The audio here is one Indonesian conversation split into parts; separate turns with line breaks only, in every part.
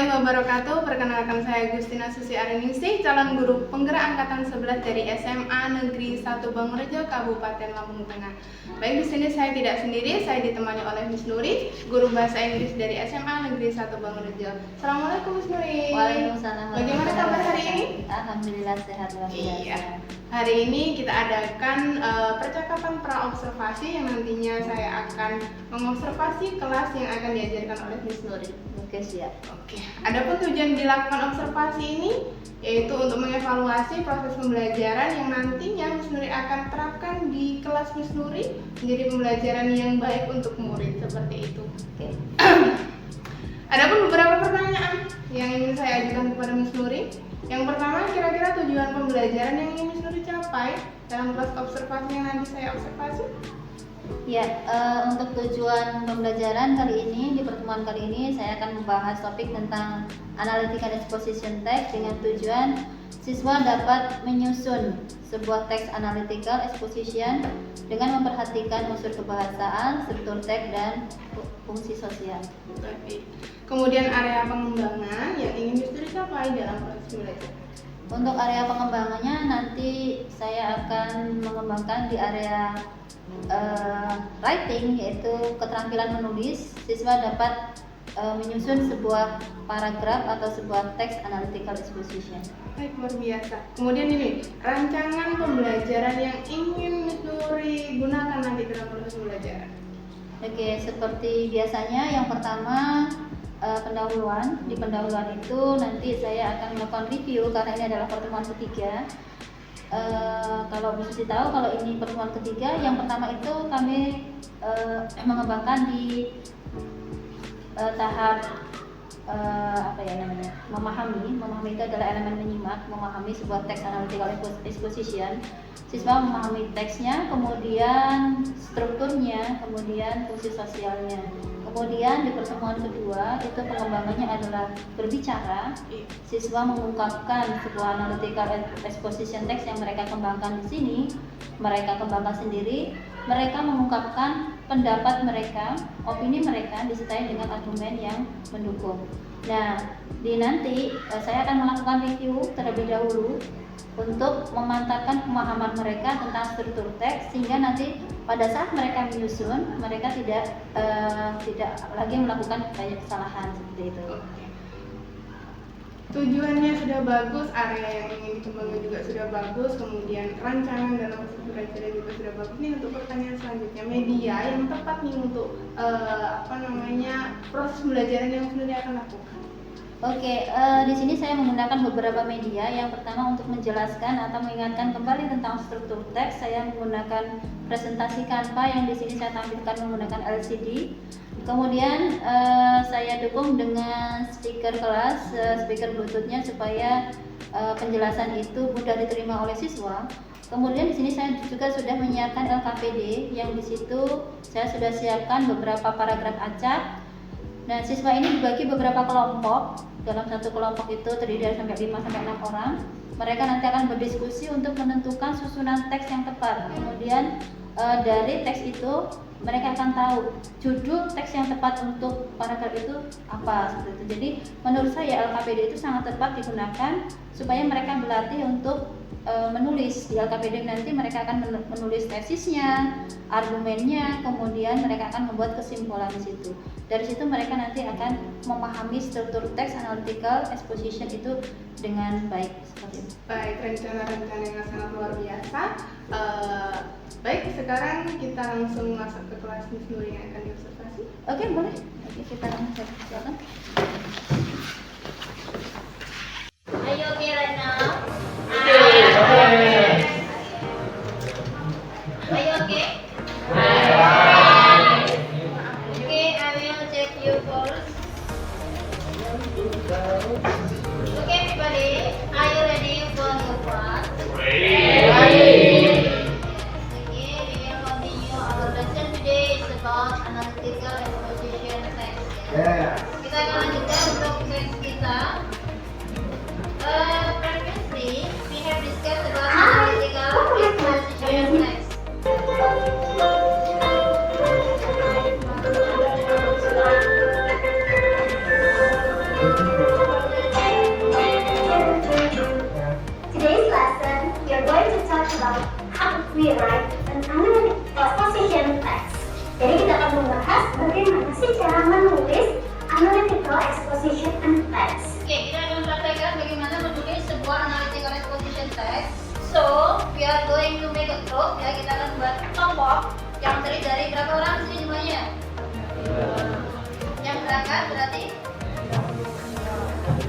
warahmatullahi wabarakatuh. Perkenalkan saya Gustina Susi Ariningsih, calon guru penggerak angkatan 11 dari SMA Negeri 1 Bangurejo, Kabupaten Lampung Tengah. Baik, di sini saya tidak sendiri, saya ditemani oleh Miss Nuri, guru bahasa Inggris dari SMA Negeri 1 Bangurejo. Assalamualaikum Miss Nuri.
Waalaikumsalam.
Bagaimana kabar hari ini?
Alhamdulillah sehat luar biasa.
Iya. Hari ini kita adakan percakapan pra-observasi yang nantinya saya akan mengobservasi kelas yang akan diajarkan oleh Miss Nuri.
Oke, siap.
Oke, adapun tujuan dilakukan observasi ini yaitu untuk mengevaluasi proses pembelajaran yang nantinya Miss Nuri akan terapkan di kelas Miss Nuri menjadi pembelajaran yang baik untuk murid, seperti itu.
Oke.
Adapun beberapa pertanyaan yang ingin saya ajukan kepada Miss Nuri. Yang pertama, kira-kira tujuan pembelajaran yang ingin Miss Nuri capai dalam kelas observasi yang nanti saya observasi?
Ya, untuk tujuan pembelajaran kali ini, di pertemuan kali ini saya akan membahas topik tentang analytical exposition text dengan tujuan siswa dapat menyusun sebuah teks analytical exposition dengan memperhatikan unsur kebahasaan, struktur teks, dan fungsi sosial.
Baik. Kemudian area pengembangan yang ingin Miss Nuri capai dalam proses belajar.
Untuk area pengembangannya nanti saya akan mengembangkan di area writing, yaitu keterampilan menulis. Siswa dapat menyusun sebuah paragraf atau sebuah teks analytical exposition.
Baik, luar biasa. Kemudian ini, rancangan pembelajaran yang ingin Miss Nuri gunakan nanti dalam proses pembelajaran.
Oke, seperti biasanya yang pertama pendahuluan. Di pendahuluan itu nanti saya akan melakukan review karena ini adalah pertemuan ketiga. Kalau bisa tahu, kalau ini pertemuan ketiga, yang pertama itu kami mengembangkan di tahap memahami itu adalah elemen menyimak, memahami sebuah teks analytical exposition. Siswa memahami teksnya, kemudian strukturnya, kemudian fungsi sosialnya. Kemudian di pertemuan kedua itu pengembangannya adalah berbicara. Siswa mengungkapkan sebuah analytical exposition text yang mereka kembangkan di sini, mereka kembangkan sendiri. Mereka mengungkapkan pendapat mereka, opini mereka disertai dengan argumen yang mendukung. Nah, nanti saya akan melakukan review terlebih dahulu untuk memantapkan pemahaman mereka tentang struktur teks, sehingga nanti pada saat mereka menyusun, mereka tidak lagi melakukan banyak kesalahan seperti itu.
Tujuannya sudah bagus, area yang ingin dikembangkan juga sudah bagus, kemudian rancangan dalam proses belajar juga sudah bagus. Nih untuk pertanyaan selanjutnya, media yang tepat nih untuk proses pembelajaran yang sebenarnya akan lakukan.
Oke, di sini saya menggunakan beberapa media. Yang pertama, untuk menjelaskan atau mengingatkan kembali tentang struktur teks, saya menggunakan presentasi Canva yang di sini saya tampilkan menggunakan LCD. Kemudian saya dukung dengan speaker kelas, speaker Bluetooth-nya supaya penjelasan itu mudah diterima oleh siswa. Kemudian di sini saya juga sudah menyiapkan LKPD yang di situ saya sudah siapkan beberapa paragraf acak. Nah, siswa ini dibagi beberapa kelompok. Dalam satu kelompok itu terdiri dari sampai 5 sampai 6 orang. Mereka nanti akan berdiskusi untuk menentukan susunan teks yang tepat. Kemudian dari teks itu mereka akan tahu judul teks yang tepat untuk paragraf itu apa, seperti itu. Jadi menurut saya LKPD itu sangat tepat digunakan supaya mereka berlatih untuk menulis. Di LKPD nanti mereka akan menulis tesisnya, argumennya, kemudian mereka akan membuat kesimpulan di situ. Dari situ mereka nanti akan memahami struktur teks analytical exposition itu dengan baik, seperti itu.
Baik, rencana-rencana yang sangat luar biasa. Baik, sekarang kita langsung masuk ke kelas Miss Nuri yang akan diobservasi.
Oke, boleh. Oke, kita langsung silakan.
Are you okay right now? Are you okay? Okay, I will check you first. Okay, everybody, are you ready for your class? Okay, we will continue our lesson today. It's about analytical exposition text. Kita akan lanjutkan untuk teks kita. Previously, we have discussed about analytical exposition text. grup ya, kita akan buat kelompok yang terdiri dari berapa orang di sini jumlahnya? Yang berangkat berarti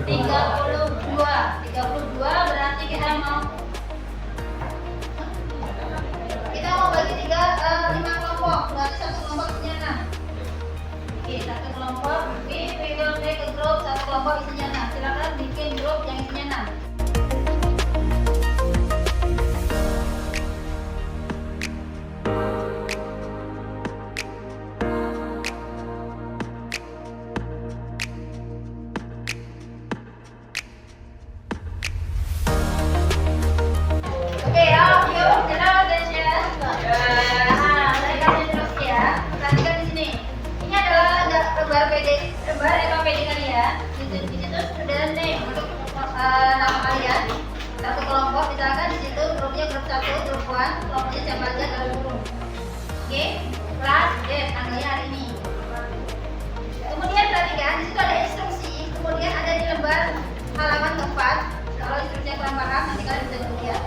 32 berarti kita mau bagi 5 kelompok, berarti satu kelompok isinya 6. Oke, satu kelompok, we will make a group, satu kelompok isinya 6. Silakan bikin grup yang isinya 6. Oke, yuk, jalan attention. Saya kasih terus ya. Perhatikan di sini. Ini adalah lembar LKPD kalian. Di situ sudah name untuk nama kalian. Satu kelompok, misalkan di situ grupnya grup 1, grup 1, kelompoknya siapa aja kalau guru. Oke, kelas date tanggalnya hari ini. Kemudian perhatikan di situ ada instruksi. Kemudian ada di lembar halaman keempat. Kalau instruksinya kurang paham, nanti kalian bisa lihat.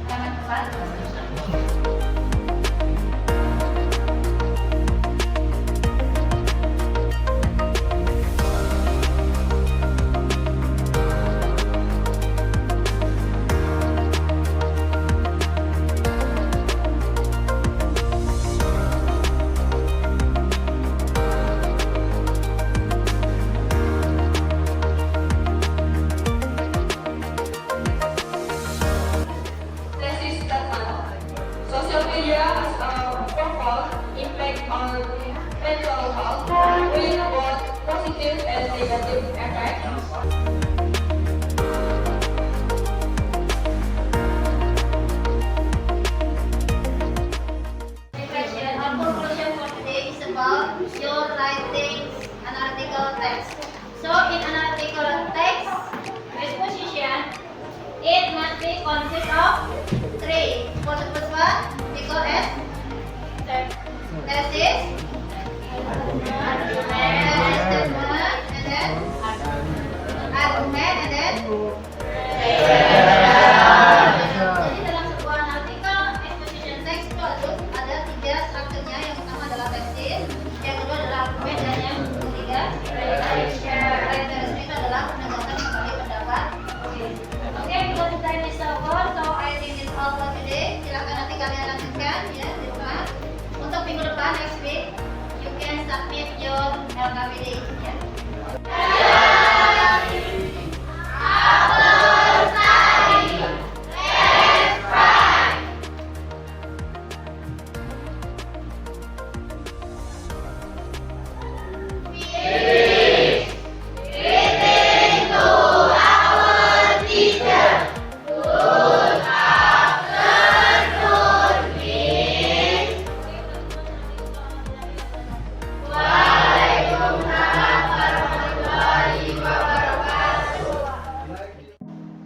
Halaman keempat.
Thesis statement. Social media has a profound impact on mental health with both positive and negative effects.
Reflection. Our conclusion for today is about your writing analytical text. So in analytical text exposition, it must be consist of 3. For the first one, we call as thesis, statement, and then argument, and then jadi dalam sebuah analytical exposition text itu ada 3 strukturnya. Yang pertama adalah tesis, yang kedua adalah argumen, dan yang ketiga presentation itu adalah penegasan kembali pendapat. Oke, because the time is over, so I think it's all for today. Silakan nanti kalian lanjutkan ya di rumah. Untuk minggu depan next week, you can submit your LKPD ya.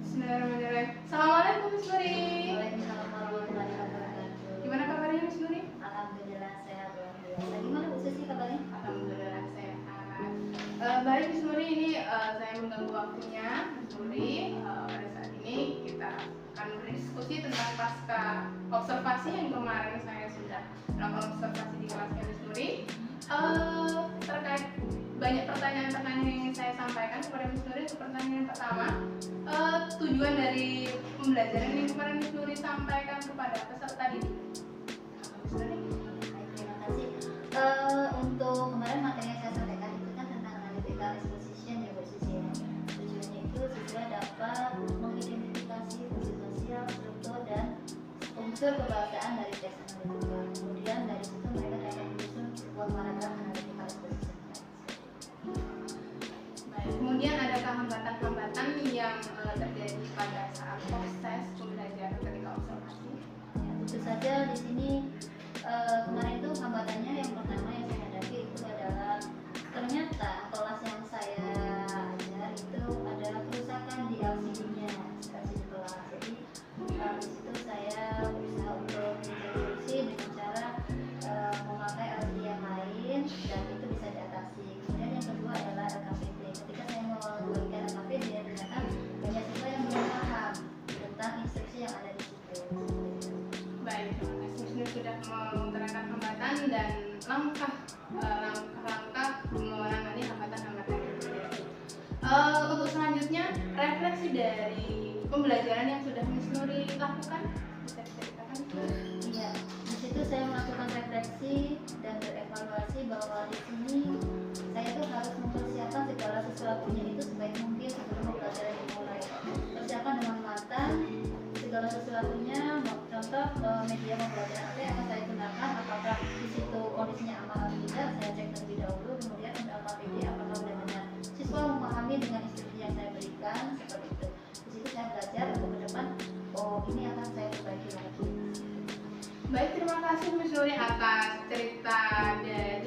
Bismillahirrahmanirrahim. Assalamualaikum Miss Nuri. Gimana kabarnya Miss Nuri?
Alhamdulillah sehat. Gimana Bu Susi kabarnya?
Alhamdulillah sehat. Baik Miss Nuri, ini saya mengganggu waktunya Miss Nuri. Pada saat ini kita akan berdiskusi tentang pasca observasi yang kemarin saya sudah melakukan observasi di kelasnya Miss Nuri. Terkait banyak pertanyaan-pertanyaan yang ingin saya sampaikan kepada Miss Nuri. Untuk pertanyaan yang pertama, tujuan dari pembelajaran yang kemarin Miss Nuri sampaikan kepada peserta didik. Miss Nuri?
Terima kasih. Untuk kemarin materi yang saya sampaikan itu kan tentang analytical exposition ya Bu Susi ya. Tujuannya itu siswa dapat mengidentifikasi fungsi sosial, struktur, dan unsur kebahasaan dari teks analytical. Kemudian dari situ mereka dapat menyusun sebuah paragraf analytical exposition.
Baik, kemudian adakah hambatan-hambatan yang terjadi pada saat proses pembelajaran ketika observasi?
Ya, tentu saja di sini kemarin itu hambatannya yang pertama yang saya hadapi itu adalah ternyata kelas yang saya ajar itu ada kerusakan di LCD-nya, LCD kelas. Jadi di situ saya berusaha untuk mencari solusi dengan cara memakai LCD yang lain dan itu bisa diatasi. Kemudian yang kedua adalah LKPD. Ketika saya membagikan LKPD ternyata banyak siswa
langkah menangani hambatan-hambatan yang terjadi. Untuk selanjutnya, refleksi dari pembelajaran yang sudah Miss Nuri lakukan, bisa diceritakan?
Iya, di situ saya melakukan refleksi dan berevaluasi bahwa di sini saya tuh harus mempersiapkan segala sesuatunya itu sebaik mungkin sebelum pembelajaran dimulai. Persiapkan dengan matang segala sesuatunya, contoh media pembelajaran apa yang akan saya gunakan, apakah di situ kondisinya aman atau tidak, saya cek terlebih dahulu, kemudian untuk APD apakah benar-benar siswa memahami dengan instruksi yang saya berikan, seperti itu. Di situ saya belajar untuk ke depan, oh ini akan saya perbaiki lagi.
Baik, terima kasih Miss Nuri atas cerita dari